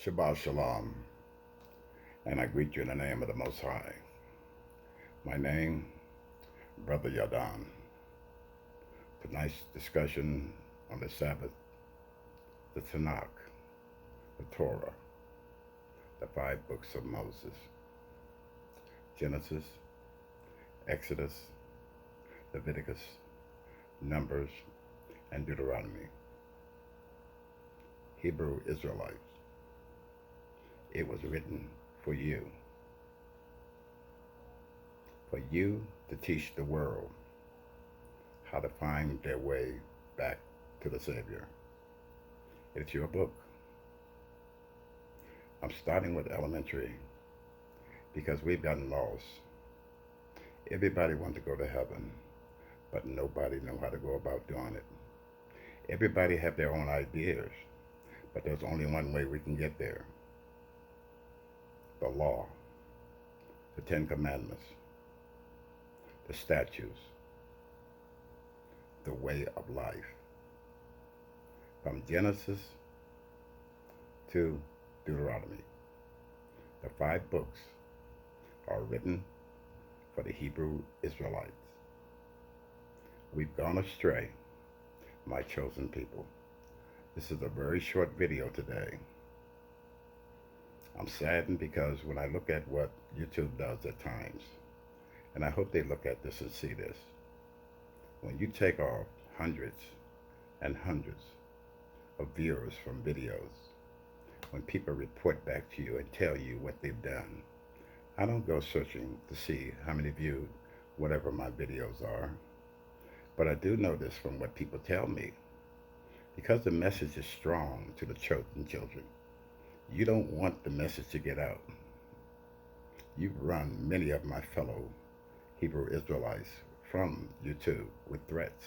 Shabbat Shalom, and I greet you in the name of the Most High. My name, Brother Yadan. Tonight's discussion on the Sabbath, the Tanakh, the Torah, the 5 books of Moses, Genesis, Exodus, Leviticus, Numbers, and Deuteronomy. Hebrew Israelites. It was written for you to teach the world how to find their way back to the Savior. It's your book. I'm starting with elementary because we've gotten lost. Everybody wants to go to heaven, but nobody knows how to go about doing it. Everybody have their own ideas, but there's only one way we can get there. The law, the 10 Commandments, the statutes, the way of life. From Genesis to Deuteronomy, the 5 books are written for the Hebrew Israelites. We've gone astray, my chosen people. This is a very short video today. I'm saddened because when I look at what YouTube does at times, and I hope they look at this and see this, when you take off hundreds and hundreds of viewers from videos, when people report back to you and tell you what they've done, I don't go searching to see how many viewed whatever my videos are, but I do know this from what people tell me. Because the message is strong to the chosen children, you don't want the message to get out. You've run many of my fellow Hebrew Israelites from YouTube with threats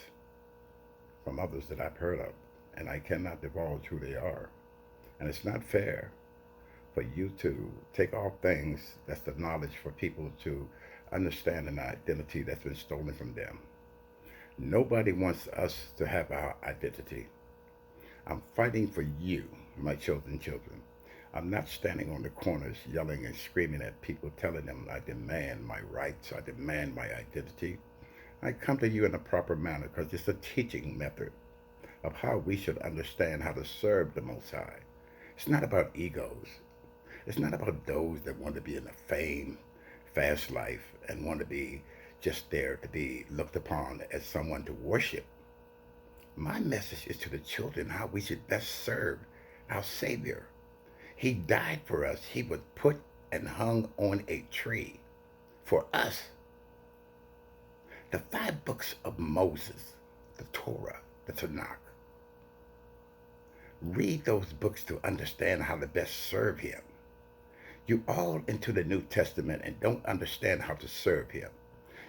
from others that I've heard of, and I cannot divulge who they are. And it's not fair for you to take off things that's the knowledge for people to understand an identity that's been stolen from them. Nobody wants us to have our identity. I'm fighting for you, my chosen children. I'm not standing on the corners yelling and screaming at people, telling them I demand my rights, I demand my identity. I come to you in a proper manner because it's a teaching method of how we should understand how to serve the Most High. It's not about egos. It's not about those that want to be in the fame, fast life, and want to be just there to be looked upon as someone to worship. My message is to the children how we should best serve our Savior. He died for us. He was put and hung on a tree for us. The 5 books of Moses, the Torah, the Tanakh. Read those books to understand how to best serve him. You all into the New Testament and don't understand how to serve him.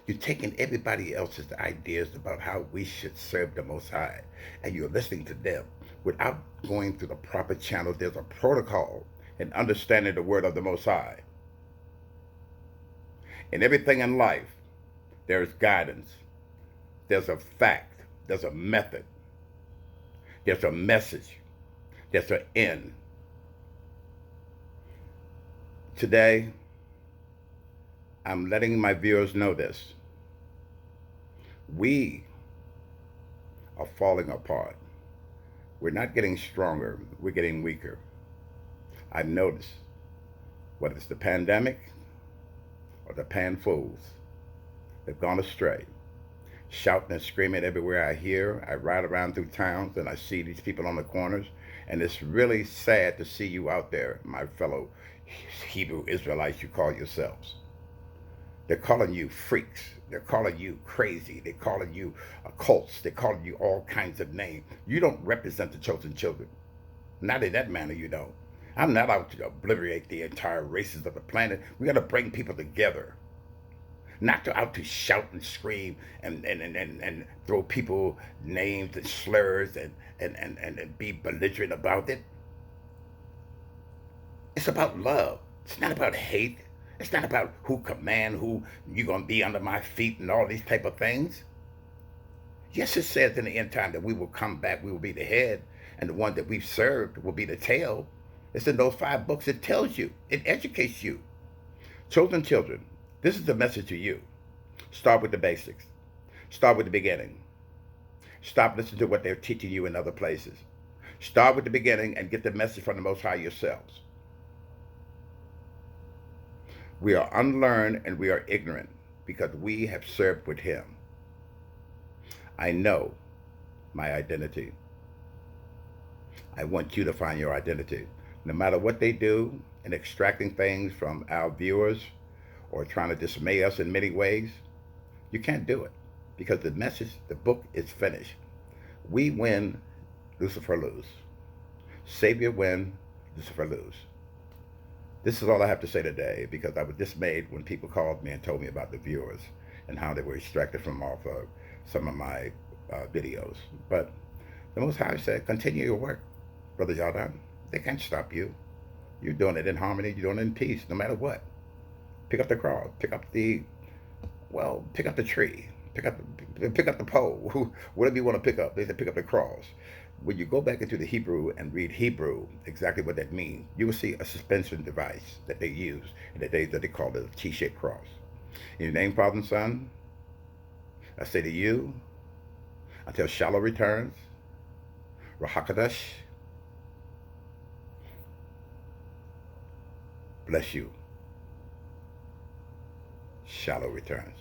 You're taking everybody else's ideas about how we should serve the Most High, and you're listening to them without going through the proper channels. There's a protocol in understanding the word of the Most High. In everything in life, there's guidance. There's a fact. There's a method. There's a message. There's an end. Today, I'm letting my viewers know this. We are falling apart. We're not getting stronger. We're getting weaker. I've noticed, whether it's the pandemic or the pan fools, they've gone astray. Shouting and screaming everywhere I hear. I ride around through towns and I see these people on the corners, and it's really sad to see you out there, my fellow Hebrew Israelites you call yourselves. They're calling you freaks. They're calling you crazy. They're calling you cults. They're calling you all kinds of names. You don't represent the chosen children. Not in that manner, you don't. I'm not out to obliterate the entire races of the planet. We got to bring people together. Not out to shout and scream and throw people names and slurs and be belligerent about it. It's about love. It's not about hate. It's not about who command, who you're going to be under my feet and all these type of things. Yes, it says in the end time that we will come back, we will be the head, and the one that we've served will be the tail. It's in those 5 books. It tells you. It educates you. Chosen children, this is the message to you. Start with the basics. Start with the beginning. Stop listening to what they're teaching you in other places. Start with the beginning and get the message from the Most High yourselves. We are unlearned and we are ignorant because we have served with Him. I know my identity. I want you to find your identity. No matter what they do in extracting things from our viewers or trying to dismay us in many ways, you can't do it because the message, the book is finished. We win, Lucifer lose. Savior win, Lucifer lose. This is all I have to say today because I was dismayed when people called me and told me about the viewers and how they were extracted from off of some of my videos. But the Most High said, continue your work, Brother Jordan. They can't stop you. You're doing it in harmony. You're doing it in peace, no matter what. Pick up the cross. Pick up the tree. Pick up the pole. Whatever you want to pick up. They said pick up the cross. When you go back into the Hebrew and read Hebrew, exactly what that means, you will see a suspension device that they use in the days that they call it a T-shaped cross. In your name, Father and Son, I say to you, until Shiloh returns, Rahakadosh, bless you. Shiloh returns.